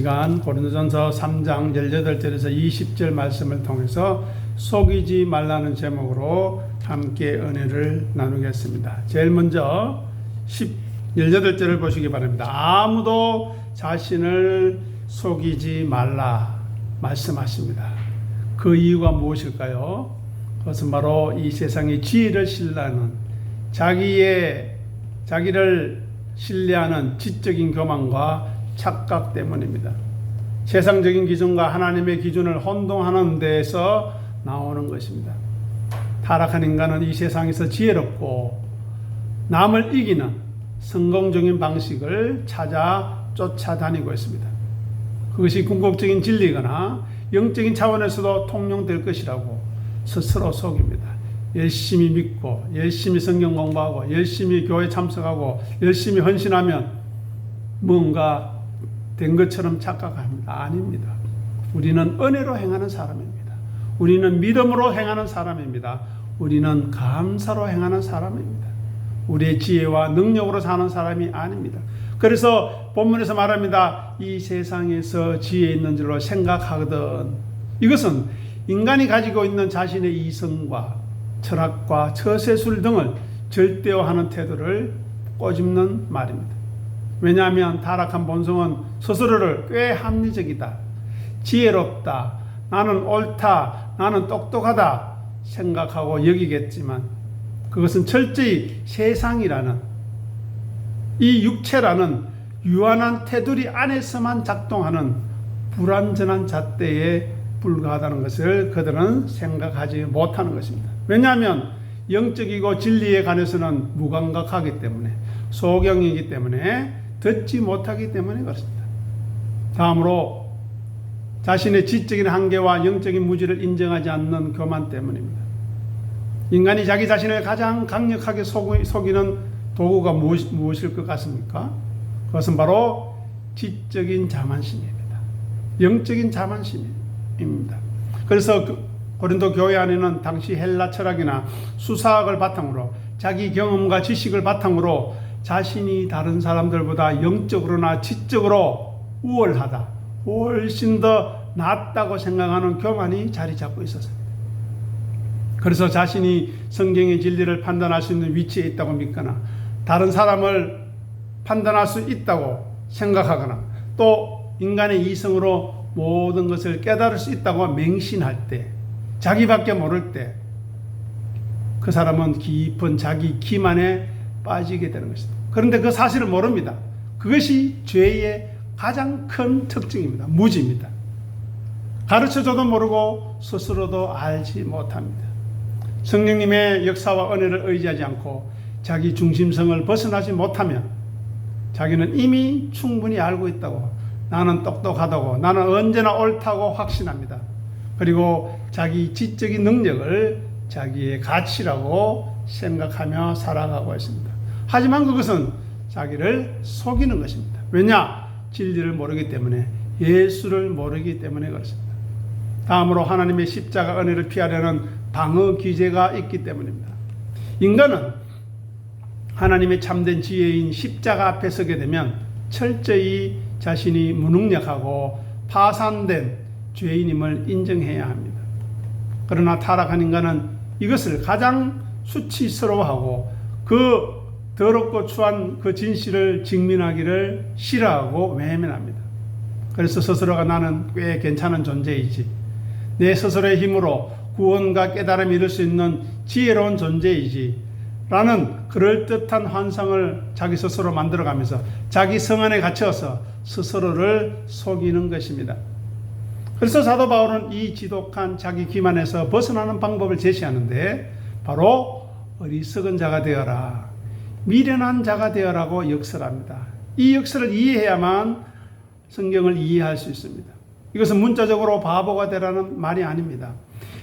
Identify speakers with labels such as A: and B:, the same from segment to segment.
A: 시간 고린도전서 3장 18절에서 20절 말씀을 통해서 속이지 말라는 제목으로 함께 은혜를 나누겠습니다. 제일 먼저 18절을 보시기 바랍니다. 아무도 자신을 속이지 말라 말씀하십니다. 그 이유가 무엇일까요? 그것은 바로 이 세상의 지혜를 신뢰하는 자기를 신뢰하는 지적인 교만과 착각 때문입니다. 세상적인 기준과 하나님의 기준을 혼동하는 데에서 나오는 것입니다. 타락한 인간은 이 세상에서 지혜롭고 남을 이기는 성공적인 방식을 찾아 쫓아다니고 있습니다. 그것이 궁극적인 진리거나 영적인 차원에서도 통용될 것이라고 스스로 속입니다. 열심히 믿고 열심히 성경 공부하고 열심히 교회 참석하고 열심히 헌신하면 뭔가 된 것처럼 착각합니다. 아닙니다. 우리는 은혜로 행하는 사람입니다. 우리는 믿음으로 행하는 사람입니다. 우리는 감사로 행하는 사람입니다. 우리의 지혜와 능력으로 사는 사람이 아닙니다. 그래서 본문에서 말합니다. 이 세상에서 지혜 있는 줄로 생각하거든. 이것은 인간이 가지고 있는 자신의 이성과 철학과 처세술 등을 절대화하는 태도를 꼬집는 말입니다. 왜냐하면 타락한 본성은 스스로를 꽤 합리적이다, 지혜롭다, 나는 옳다, 나는 똑똑하다 생각하고 여기겠지만 그것은 철저히 세상이라는 이 육체라는 유한한 테두리 안에서만 작동하는 불완전한 잣대에 불과하다는 것을 그들은 생각하지 못하는 것입니다. 왜냐하면 영적이고 진리에 관해서는 무감각하기 때문에, 소경이기 때문에, 듣지 못하기 때문에 그렇습니다. 다음으로 자신의 지적인 한계와 영적인 무지를 인정하지 않는 교만 때문입니다. 인간이 자기 자신을 가장 강력하게 속이는 도구가 무엇일 것 같습니까? 그것은 바로 지적인 자만심입니다. 영적인 자만심입니다. 그래서 고린도 교회 안에는 당시 헬라 철학이나 수사학을 바탕으로 자기 경험과 지식을 바탕으로 자신이 다른 사람들보다 영적으로나 지적으로 우월하다, 훨씬 더 낫다고 생각하는 교만이 자리 잡고 있었습니다. 그래서 자신이 성경의 진리를 판단할 수 있는 위치에 있다고 믿거나 다른 사람을 판단할 수 있다고 생각하거나 또 인간의 이성으로 모든 것을 깨달을 수 있다고 맹신할 때, 자기밖에 모를 때 그 사람은 깊은 자기 기만에 빠지게 되는 것입니다. 그런데 그 사실을 모릅니다. 그것이 죄의 가장 큰 특징입니다. 무지입니다. 가르쳐줘도 모르고 스스로도 알지 못합니다. 성령님의 역사와 은혜를 의지하지 않고 자기 중심성을 벗어나지 못하면 자기는 이미 충분히 알고 있다고, 나는 똑똑하다고, 나는 언제나 옳다고 확신합니다. 그리고 자기 지적인 능력을 자기의 가치라고 생각하며 살아가고 있습니다. 하지만 그것은 자기를 속이는 것입니다. 왜냐? 진리를 모르기 때문에, 예수를 모르기 때문에 그렇습니다. 다음으로 하나님의 십자가 은혜를 피하려는 방어 기제가 있기 때문입니다. 인간은 하나님의 참된 지혜인 십자가 앞에 서게 되면 철저히 자신이 무능력하고 파산된 죄인임을 인정해야 합니다. 그러나 타락한 인간은 이것을 가장 수치스러워하고 그 더럽고 추한 그 진실을 직면하기를 싫어하고 외면합니다. 그래서 스스로가 나는 꽤 괜찮은 존재이지, 내 스스로의 힘으로 구원과 깨달음을 이룰 수 있는 지혜로운 존재이지 라는 그럴듯한 환상을 자기 스스로 만들어가면서 자기 성 안에 갇혀서 스스로를 속이는 것입니다. 그래서 사도 바울은 이 지독한 자기 기만에서 벗어나는 방법을 제시하는데 바로 어리석은 자가 되어라, 미련한 자가 되어라고 역설합니다. 이 역설을 이해해야만 성경을 이해할 수 있습니다. 이것은 문자적으로 바보가 되라는 말이 아닙니다.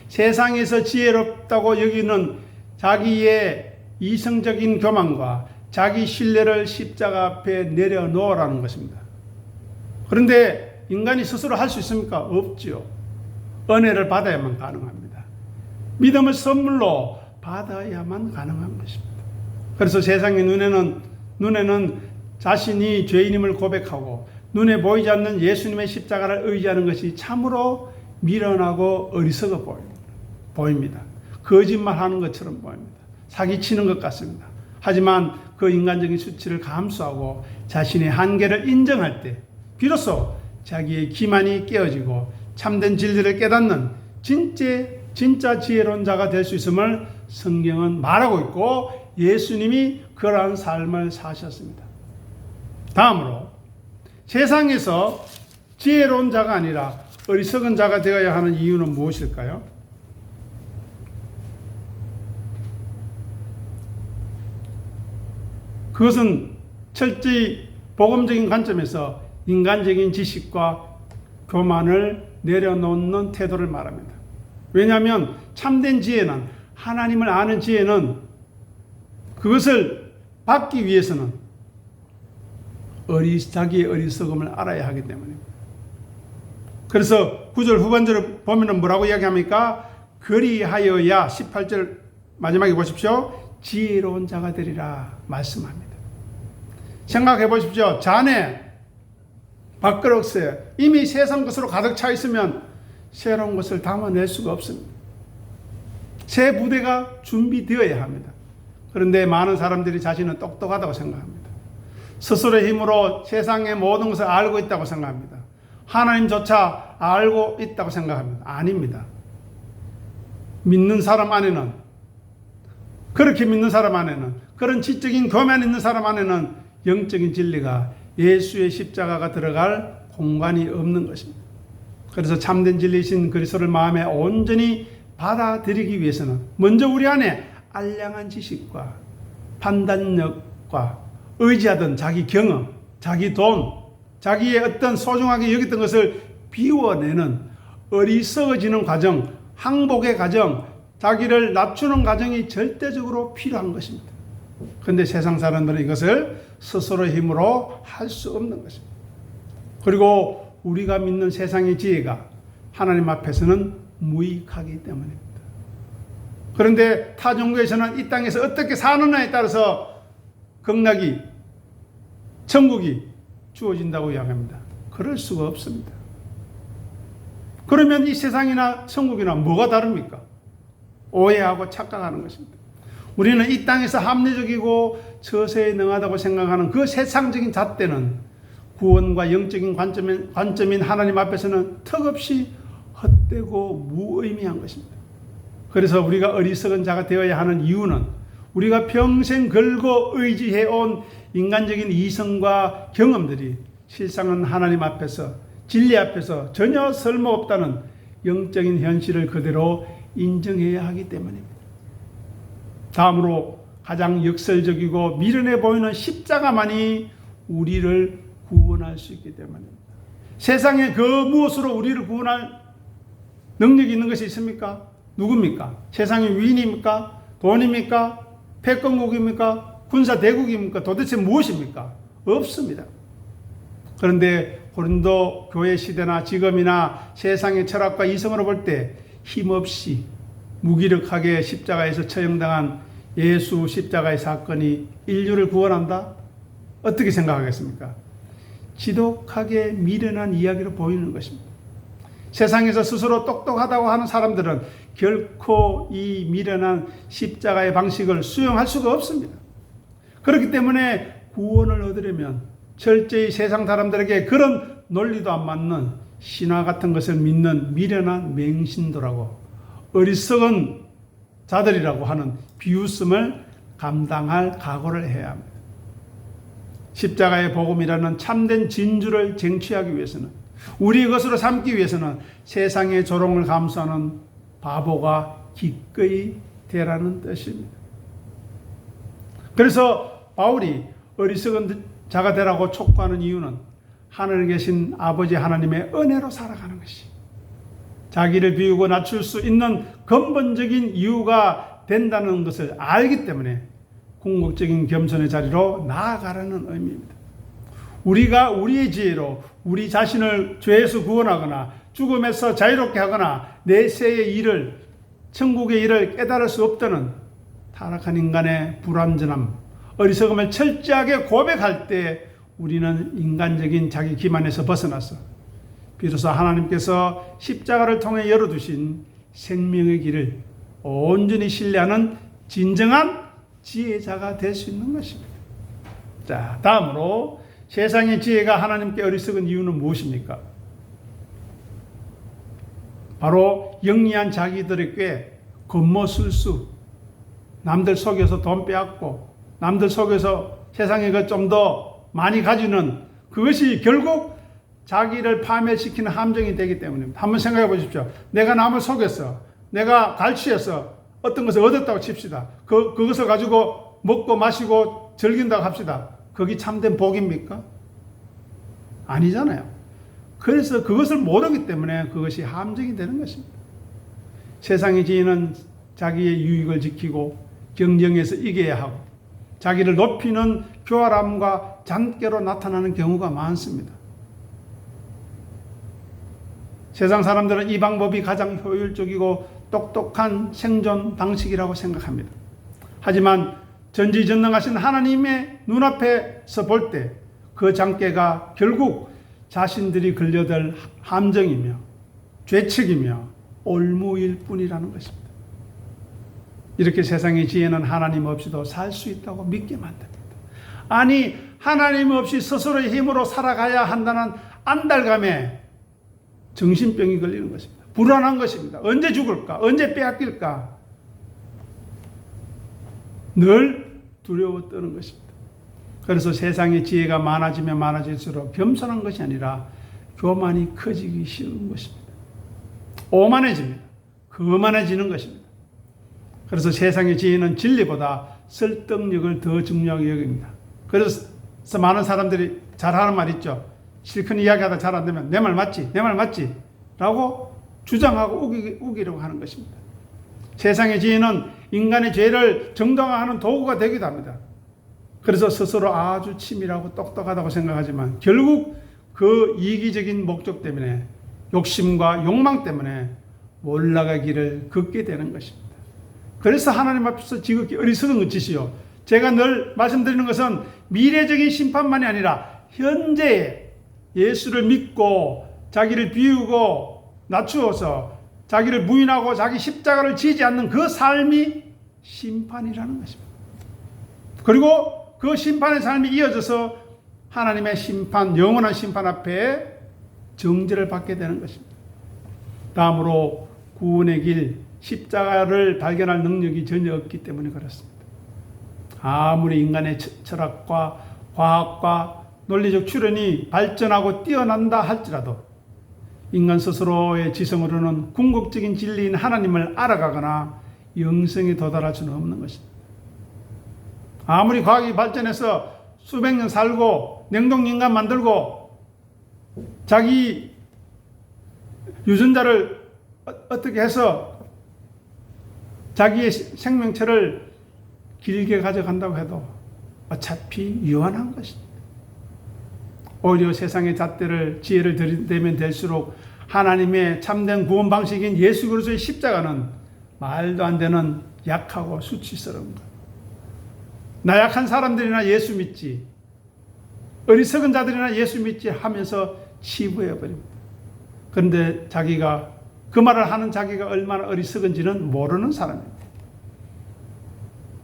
A: 세상에서 지혜롭다고 여기는 자기의 이성적인 교만과 자기 신뢰를 십자가 앞에 내려놓으라는 것입니다. 그런데 인간이 스스로 할 수 있습니까? 없죠. 은혜를 받아야만 가능합니다. 믿음을 선물로 받아야만 가능한 것입니다. 그래서 세상의 눈에는 자신이 죄인임을 고백하고 눈에 보이지 않는 예수님의 십자가를 의지하는 것이 참으로 미련하고 어리석어 보입니다. 거짓말하는 것처럼 보입니다. 사기치는 것 같습니다. 하지만 그 인간적인 수치를 감수하고 자신의 한계를 인정할 때 비로소 자기의 기만이 깨어지고 참된 진리를 깨닫는 진짜 지혜로운 자가 될 수 있음을 성경은 말하고 있고 예수님이 그러한 삶을 사셨습니다. 다음으로 세상에서 지혜로운 자가 아니라 어리석은 자가 되어야 하는 이유는 무엇일까요? 그것은 철저히 복음적인 관점에서 인간적인 지식과 교만을 내려놓는 태도를 말합니다. 왜냐하면 참된 지혜는, 하나님을 아는 지혜는 그것을 받기 위해서는 자기의 어리석음을 알아야 하기 때문입니다. 그래서 9절 후반절을 보면 뭐라고 이야기합니까? 그리하여야 18절 마지막에 보십시오. 지혜로운 자가 되리라 말씀합니다. 생각해 보십시오. 잔에 밥그릇에 이미 세상 것으로 가득 차 있으면 새로운 것을 담아낼 수가 없습니다. 새 부대가 준비되어야 합니다. 그런데 많은 사람들이 자신은 똑똑하다고 생각합니다. 스스로의 힘으로 세상의 모든 것을 알고 있다고 생각합니다. 하나님조차 알고 있다고 생각합니다. 아닙니다. 믿는 사람 안에는, 그렇게 믿는 사람 안에는, 그런 지적인 교만 있는 사람 안에는 영적인 진리가, 예수의 십자가가 들어갈 공간이 없는 것입니다. 그래서 참된 진리이신 그리스도를 마음에 온전히 받아들이기 위해서는 먼저 우리 안에 알량한 지식과 판단력과 의지하던 자기 경험, 자기 돈, 자기의 어떤 소중하게 여겼던 것을 비워내는 어리석어지는 과정, 항복의 과정, 자기를 낮추는 과정이 절대적으로 필요한 것입니다. 그런데 세상 사람들은 이것을 스스로의 힘으로 할 수 없는 것입니다. 그리고 우리가 믿는 세상의 지혜가 하나님 앞에서는 무익하기 때문입니다. 그런데 타 종교에서는 이 땅에서 어떻게 사느냐에 따라서 극락이, 천국이 주어진다고 이야기합니다. 그럴 수가 없습니다. 그러면 이 세상이나 천국이나 뭐가 다릅니까? 오해하고 착각하는 것입니다. 우리는 이 땅에서 합리적이고 처세에 능하다고 생각하는 그 세상적인 잣대는 구원과 영적인 관점인 하나님 앞에서는 턱없이 헛되고 무의미한 것입니다. 그래서 우리가 어리석은 자가 되어야 하는 이유는 우리가 평생 걸고 의지해온 인간적인 이성과 경험들이 실상은 하나님 앞에서, 진리 앞에서 전혀 쓸모없다는 영적인 현실을 그대로 인정해야 하기 때문입니다. 다음으로 가장 역설적이고 미련해 보이는 십자가만이 우리를 구원할 수 있기 때문입니다. 세상에 그 무엇으로 우리를 구원할 능력이 있는 것이 있습니까? 누굽니까? 세상의 위인입니까? 돈입니까? 패권국입니까? 군사대국입니까? 도대체 무엇입니까? 없습니다. 그런데 고린도 교회 시대나 지금이나 세상의 철학과 이성으로 볼 때 힘없이 무기력하게 십자가에서 처형당한 예수 십자가의 사건이 인류를 구원한다? 어떻게 생각하겠습니까? 지독하게 미련한 이야기로 보이는 것입니다. 세상에서 스스로 똑똑하다고 하는 사람들은 결코 이 미련한 십자가의 방식을 수용할 수가 없습니다. 그렇기 때문에 구원을 얻으려면 철저히 세상 사람들에게 그런 논리도 안 맞는 신화 같은 것을 믿는 미련한 맹신도라고, 어리석은 자들이라고 하는 비웃음을 감당할 각오를 해야 합니다. 십자가의 복음이라는 참된 진주를 쟁취하기 위해서는, 우리의 것으로 삼기 위해서는 세상의 조롱을 감수하는 바보가 기꺼이 되라는 뜻입니다. 그래서 바울이 어리석은 자가 되라고 촉구하는 이유는 하늘에 계신 아버지 하나님의 은혜로 살아가는 것이 자기를 비우고 낮출 수 있는 근본적인 이유가 된다는 것을 알기 때문에 궁극적인 겸손의 자리로 나아가라는 의미입니다. 우리가 우리의 지혜로 우리 자신을 죄에서 구원하거나 죽음에서 자유롭게 하거나 내세의 일을, 천국의 일을 깨달을 수 없다는 타락한 인간의 불완전함, 어리석음을 철저하게 고백할 때 우리는 인간적인 자기 기만에서 벗어나서 비로소 하나님께서 십자가를 통해 열어두신 생명의 길을 온전히 신뢰하는 진정한 지혜자가 될 수 있는 것입니다. 자, 다음으로 세상의 지혜가 하나님께 어리석은 이유는 무엇입니까? 바로 영리한 자기들의 꾀, 겉모술수, 남들 속여서 돈 빼앗고 남들 속여서 세상에 좀 더 많이 가지는 그것이 결국 자기를 파멸시키는 함정이 되기 때문입니다. 한번 생각해 보십시오. 내가 남을 속였어. 내가 갈취해서 어떤 것을 얻었다고 칩시다. 그것을 가지고 먹고 마시고 즐긴다고 합시다. 그게 참된 복입니까? 아니잖아요. 그래서 그것을 모르기 때문에 그것이 함정이 되는 것입니다. 세상의 지혜는 자기의 유익을 지키고 경쟁에서 이겨야 하고 자기를 높이는 교활함과 잔꾀로 나타나는 경우가 많습니다. 세상 사람들은 이 방법이 가장 효율적이고 똑똑한 생존 방식이라고 생각합니다. 하지만 전지전능하신 하나님의 눈앞에서 볼 때 그 잔꾀가 결국 자신들이 걸려들 함정이며 죄책이며 올무일 뿐이라는 것입니다. 이렇게 세상의 지혜는 하나님 없이도 살 수 있다고 믿게 만듭니다. 아니, 하나님 없이 스스로의 힘으로 살아가야 한다는 안달감에 정신병이 걸리는 것입니다. 불안한 것입니다. 언제 죽을까? 언제 빼앗길까? 늘 두려워 떠는 것입니다. 그래서 세상의 지혜가 많아지면 많아질수록 겸손한 것이 아니라 교만이 커지기 쉬운 것입니다. 오만해집니다. 거만해지는 것입니다. 그래서 세상의 지혜는 진리보다 설득력을 더 중요하게 여깁니다. 그래서 많은 사람들이 잘하는 말 있죠. 실컷 이야기하다 잘 안 되면 내 말 맞지? 내 말 맞지? 라고 주장하고 우기려고 하는 것입니다. 세상의 지혜는 인간의 죄를 정당화하는 도구가 되기도 합니다. 그래서 스스로 아주 치밀하고 똑똑하다고 생각하지만 결국 그 이기적인 목적 때문에 욕심과 욕망 때문에 올라가기를 걷게 되는 것입니다. 그래서 하나님 앞에서 지극히 어리석은 짓이요. 제가 늘 말씀드리는 것은 미래적인 심판만이 아니라 현재의 예수를 믿고 자기를 비우고 낮추어서 자기를 부인하고 자기 십자가를 지지 않는 그 삶이 심판이라는 것입니다. 그리고 그 심판의 삶이 이어져서 하나님의 심판, 영원한 심판 앞에 정죄를 받게 되는 것입니다. 다음으로 구원의 길, 십자가를 발견할 능력이 전혀 없기 때문에 그렇습니다. 아무리 인간의 철학과 과학과 논리적 추론이 발전하고 뛰어난다 할지라도 인간 스스로의 지성으로는 궁극적인 진리인 하나님을 알아가거나 영성에 도달할 수는 없는 것입니다. 아무리 과학이 발전해서 수백 년 살고 냉동인간 만들고 자기 유전자를 어떻게 해서 자기의 생명체를 길게 가져간다고 해도 어차피 유한한 것입니다. 오히려 세상의 잣대를 지혜를 들이대면 될수록 하나님의 참된 구원 방식인 예수 그리스도의 십자가는 말도 안 되는 약하고 수치스러운 것. 나약한 사람들이나 예수 믿지, 어리석은 자들이나 예수 믿지 하면서 치부해버립니다. 그런데 자기가 그 말을 하는 자기가 얼마나 어리석은지는 모르는 사람입니다.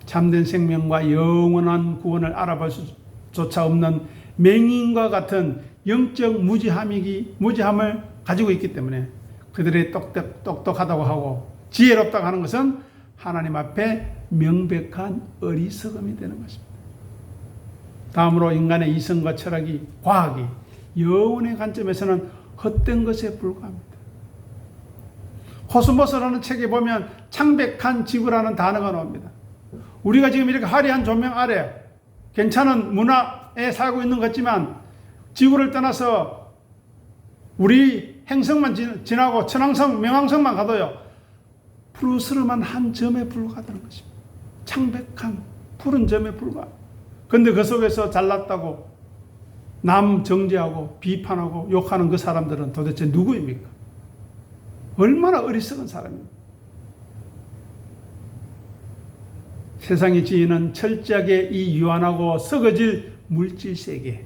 A: 참된 생명과 영원한 구원을 알아볼 수조차 없는 맹인과 같은 영적 무지함을 가지고 있기 때문에 그들의 똑똑하다고 하고 지혜롭다고 하는 것은 하나님 앞에 명백한 어리석음이 되는 것입니다. 다음으로 인간의 이성과 철학이, 과학이 영혼의 관점에서는 헛된 것에 불과합니다. 코스모스라는 책에 보면 창백한 지구라는 단어가 나옵니다. 우리가 지금 이렇게 화려한 조명 아래 괜찮은 문화에 살고 있는 것 같지만 지구를 떠나서 우리 행성만 지나고 천왕성, 명왕성만 가도요 푸르스름한 한 점에 불과하다는 것입니다. 창백한 푸른 점에 불과. 그런데 그 속에서 잘났다고 남 정죄하고 비판하고 욕하는 그 사람들은 도대체 누구입니까? 얼마나 어리석은 사람입니까? 세상의 지혜는 철저하게 이 유한하고 썩어질 물질 세계,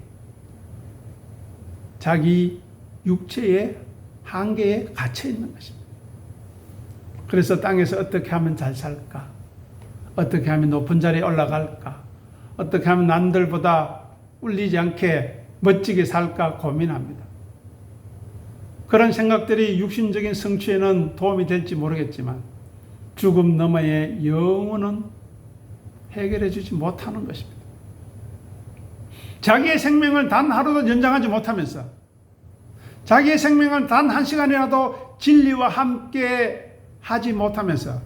A: 자기 육체의 한계에 갇혀 있는 것입니다. 그래서 땅에서 어떻게 하면 잘 살까? 어떻게 하면 높은 자리에 올라갈까? 어떻게 하면 남들보다 꿀리지 않게 멋지게 살까 고민합니다. 그런 생각들이 육신적인 성취에는 도움이 될지 모르겠지만 죽음 너머의 영혼은 해결해 주지 못하는 것입니다. 자기의 생명을 단 하루도 연장하지 못하면서 자기의 생명을 단 한 시간이라도 진리와 함께 하지 못하면서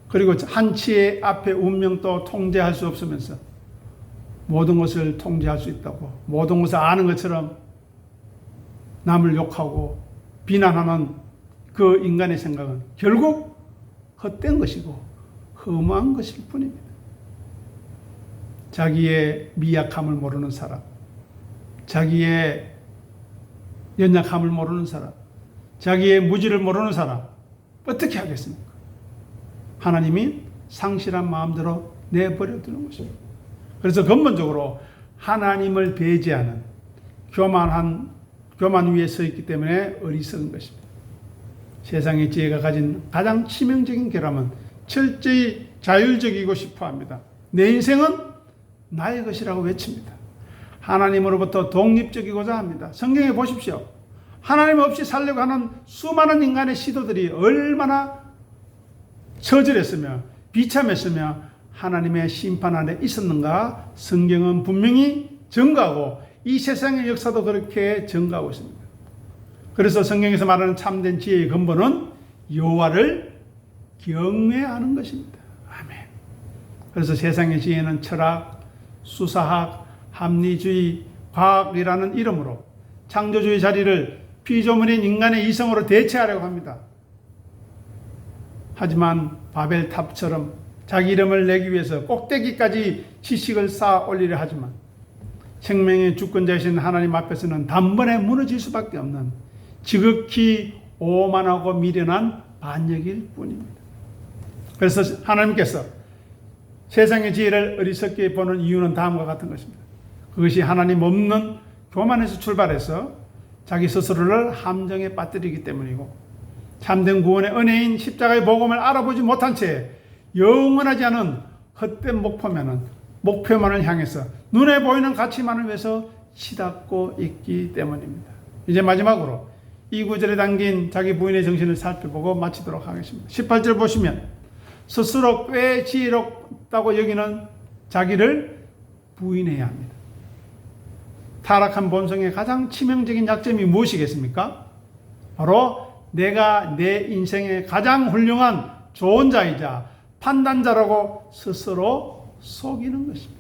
A: 그리고 한치의 앞에 운명도 통제할 수 없으면서 모든 것을 통제할 수 있다고 모든 것을 아는 것처럼 남을 욕하고 비난하는 그 인간의 생각은 결국 헛된 것이고 허무한 것일 뿐입니다. 자기의 미약함을 모르는 사람, 자기의 연약함을 모르는 사람, 자기의 무지를 모르는 사람 어떻게 하겠습니까? 하나님이 상실한 마음대로 내버려 두는 것입니다. 그래서 근본적으로 하나님을 배제하는 교만 위에 서 있기 때문에 어리석은 것입니다. 세상의 지혜가 가진 가장 치명적인 결함은 철저히 자율적이고 싶어 합니다. 내 인생은 나의 것이라고 외칩니다. 하나님으로부터 독립적이고자 합니다. 성경에 보십시오. 하나님 없이 살려고 하는 수많은 인간의 시도들이 얼마나 처절했으며 비참했으며 하나님의 심판 안에 있었는가 성경은 분명히 증거하고 이 세상의 역사도 그렇게 증거하고 있습니다. 그래서 성경에서 말하는 참된 지혜의 근본은 여호와를 경외하는 것입니다. 아멘. 그래서 세상의 지혜는 철학, 수사학, 합리주의, 과학이라는 이름으로 창조주의 자리를 피조물인 인간의 이성으로 대체하려고 합니다. 하지만 바벨탑처럼 자기 이름을 내기 위해서 꼭대기까지 지식을 쌓아 올리려 하지만 생명의 주권자이신 하나님 앞에서는 단번에 무너질 수밖에 없는 지극히 오만하고 미련한 반역일 뿐입니다. 그래서 하나님께서 세상의 지혜를 어리석게 보는 이유는 다음과 같은 것입니다. 그것이 하나님 없는 교만에서 출발해서 자기 스스로를 함정에 빠뜨리기 때문이고 참된 구원의 은혜인 십자가의 복음을 알아보지 못한 채 영원하지 않은 헛된 목표만을 향해서 눈에 보이는 가치만을 위해서 치닫고 있기 때문입니다. 이제 마지막으로 이 구절에 담긴 자기 부인의 정신을 살펴보고 마치도록 하겠습니다. 18절 보시면 스스로 꽤 지혜롭다고 여기는 자기를 부인해야 합니다. 타락한 본성의 가장 치명적인 약점이 무엇이겠습니까? 바로 내가 내 인생의 가장 훌륭한 좋은 자이자 판단자라고 스스로 속이는 것입니다.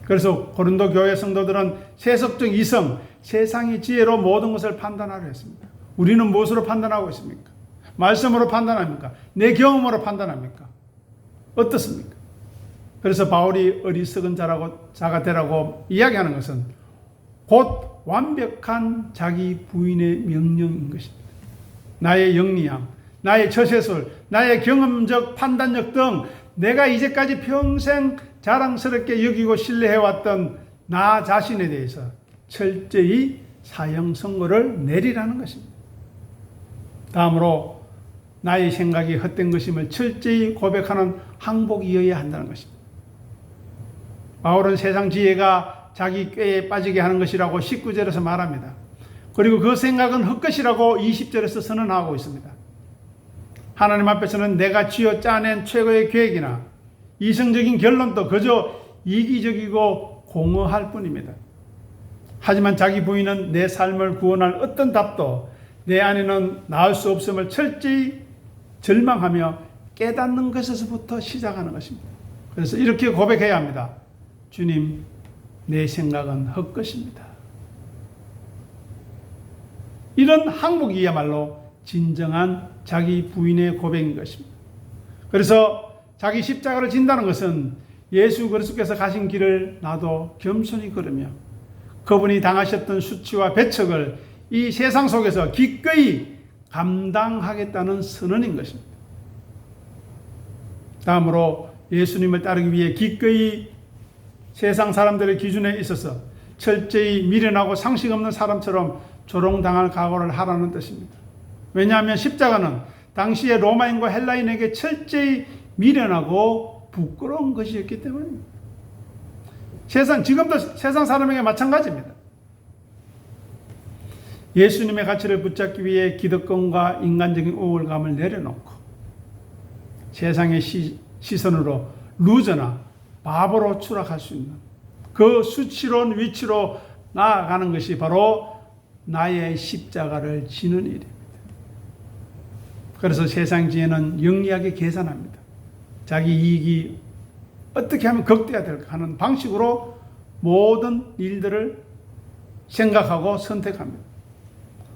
A: 그래서 고린도 교회 성도들은 세속적 이성, 세상의 지혜로 모든 것을 판단하려 했습니다. 우리는 무엇으로 판단하고 있습니까? 말씀으로 판단합니까? 내 경험으로 판단합니까? 어떻습니까? 그래서 바울이 어리석은 자가 되라고 이야기하는 것은 곧 완벽한 자기 부인의 명령인 것입니다. 나의 영리함, 나의 처세술, 나의 경험적 판단력 등 내가 이제까지 평생 자랑스럽게 여기고 신뢰해왔던 나 자신에 대해서 철저히 사형 선고를 내리라는 것입니다. 다음으로 나의 생각이 헛된 것임을 철저히 고백하는 항복이어야 한다는 것입니다. 바울은 세상 지혜가 자기 꾀에 빠지게 하는 것이라고 19절에서 말합니다. 그리고 그 생각은 헛것이라고 20절에서 선언하고 있습니다. 하나님 앞에서는 내가 쥐어 짜낸 최고의 계획이나 이성적인 결론도 그저 이기적이고 공허할 뿐입니다. 하지만 자기 부인은 내 삶을 구원할 어떤 답도 내 안에는 나올 수 없음을 철저히 절망하며 깨닫는 것에서부터 시작하는 것입니다. 그래서 이렇게 고백해야 합니다. 주님, 내 생각은 헛것입니다. 이런 항복이야말로 진정한 자기 부인의 고백인 것입니다. 그래서 자기 십자가를 진다는 것은 예수 그리스도께서 가신 길을 나도 겸손히 걸으며 그분이 당하셨던 수치와 배척을 이 세상 속에서 기꺼이 감당하겠다는 선언인 것입니다. 다음으로 예수님을 따르기 위해 기꺼이 세상 사람들의 기준에 있어서 철저히 미련하고 상식 없는 사람처럼 조롱당할 각오를 하라는 뜻입니다. 왜냐하면 십자가는 당시의 로마인과 헬라인에게 철저히 미련하고 부끄러운 것이었기 때문입니다. 지금도 세상 사람에게 마찬가지입니다. 예수님의 가치를 붙잡기 위해 기득권과 인간적인 우월감을 내려놓고 세상의 시선으로 루저나 바보로 추락할 수 있는 그 수치로운 위치로 나아가는 것이 바로 나의 십자가를 지는 일입니다. 그래서 세상 지혜는 영리하게 계산합니다. 자기 이익이 어떻게 하면 극대화 될까 하는 방식으로 모든 일들을 생각하고 선택합니다.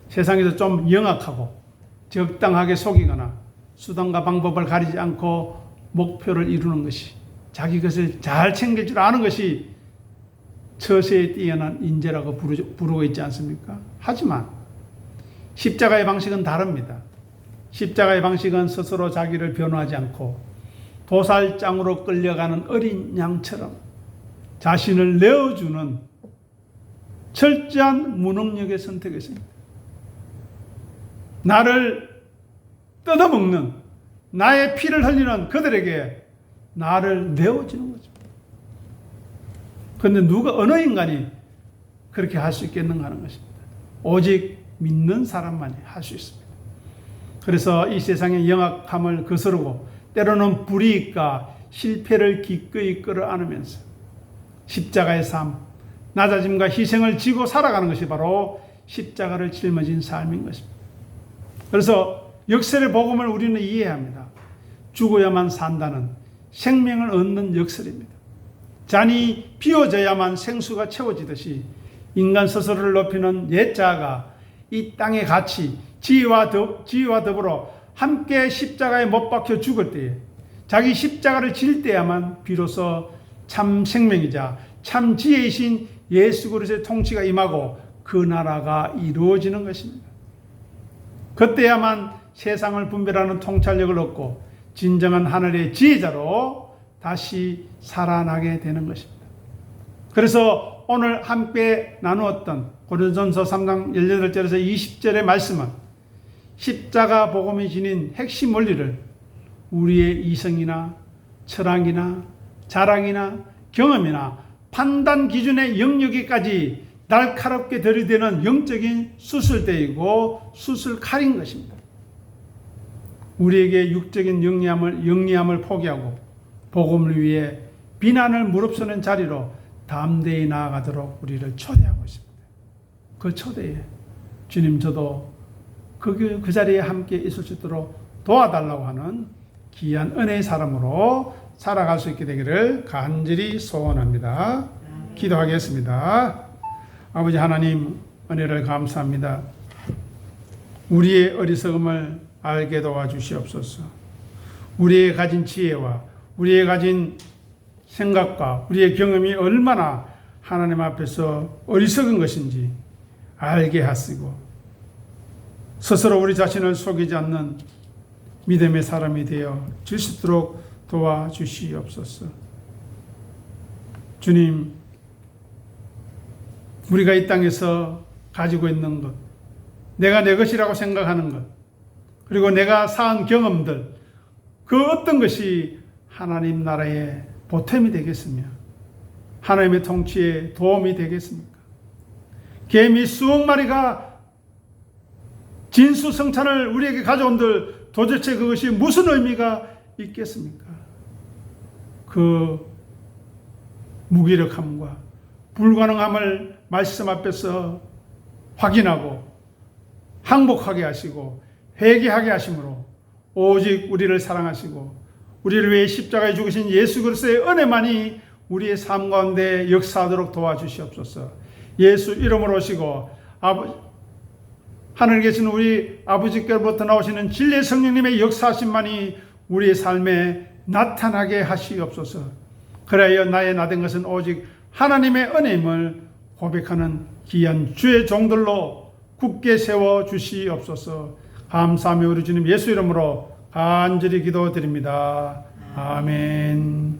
A: 세상에서 좀 영악하고 적당하게 속이거나 수단과 방법을 가리지 않고 목표를 이루는 것이, 자기 것을 잘 챙길 줄 아는 것이 처세에 뛰어난 인재라고 부르고 있지 않습니까? 하지만 십자가의 방식은 다릅니다. 십자가의 방식은 스스로 자기를 변호하지 않고 도살장으로 끌려가는 어린 양처럼 자신을 내어주는 철저한 무능력의 선택이었습니다. 나를 뜯어먹는, 나의 피를 흘리는 그들에게 나를 내어주는 거죠. 그런데 어느 인간이 그렇게 할 수 있겠는가 하는 것입니다. 오직 믿는 사람만이 할 수 있습니다. 그래서 이 세상의 영악함을 거스르고 때로는 불이익과 실패를 기꺼이 끌어안으면서 십자가의 삶, 낮아짐과 희생을 지고 살아가는 것이 바로 십자가를 짊어진 삶인 것입니다. 그래서 역설의 복음을 우리는 이해해야 합니다. 죽어야만 산다는 생명을 얻는 역설입니다. 잔이 비워져야만 생수가 채워지듯이 인간 스스로를 높이는 옛 자아가 이 땅의 가치, 지혜와 더불어 함께 십자가에 못 박혀 죽을 때에, 자기 십자가를 질 때야만 비로소 참 생명이자 참 지혜이신 예수 그리스도의 통치가 임하고 그 나라가 이루어지는 것입니다. 그때야만 세상을 분별하는 통찰력을 얻고 진정한 하늘의 지혜자로 다시 살아나게 되는 것입니다. 그래서 오늘 함께 나누었던 고린도전서 3장 18절에서 20절의 말씀은 십자가 복음이 지닌 핵심 원리를 우리의 이성이나 철학이나 자랑이나 경험이나 판단 기준의 영역에까지 날카롭게 들이대는 영적인 수술대이고 수술칼인 것입니다. 우리에게 육적인 영리함을 포기하고 복음을 위해 비난을 무릅쓰는 자리로 담대히 나아가도록 우리를 초대하고 있습니다. 그 초대에 주님, 저도 그 자리에 함께 있을 수 있도록 도와달라고 하는 귀한 은혜의 사람으로 살아갈 수 있게 되기를 간절히 소원합니다. 기도하겠습니다. 아버지 하나님, 은혜를 감사합니다. 우리의 어리석음을 알게 도와주시옵소서. 우리의 가진 지혜와 우리의 가진 생각과 우리의 경험이 얼마나 하나님 앞에서 어리석은 것인지 알게 하시고 스스로 우리 자신을 속이지 않는 믿음의 사람이 되어 줄 수 있도록 도와주시옵소서. 주님, 우리가 이 땅에서 가지고 있는 것, 내가 내 것이라고 생각하는 것, 그리고 내가 쌓은 경험들, 그 어떤 것이 하나님 나라의 보탬이 되겠으며 하나님의 통치에 도움이 되겠습니까? 개미 수억 마리가 진수성찬을 우리에게 가져온들 도대체 그것이 무슨 의미가 있겠습니까? 그 무기력함과 불가능함을 말씀 앞에서 확인하고 항복하게 하시고 회개하게 하심으로 오직 우리를 사랑하시고 우리를 위해 십자가에 죽으신 예수 그리스도의 은혜만이 우리의 삶 가운데 역사하도록 도와주시옵소서. 예수 이름으로 오시고 하늘에 계신 우리 아버지께로부터 나오시는 진리의 성령님의 역사하심만이 우리의 삶에 나타나게 하시옵소서. 그래야 나의 나된 것은 오직 하나님의 은혜임을 고백하는 귀한 주의 종들로 굳게 세워 주시옵소서. 감사하며 우리 주님 예수 이름으로 간절히 기도드립니다. 아멘.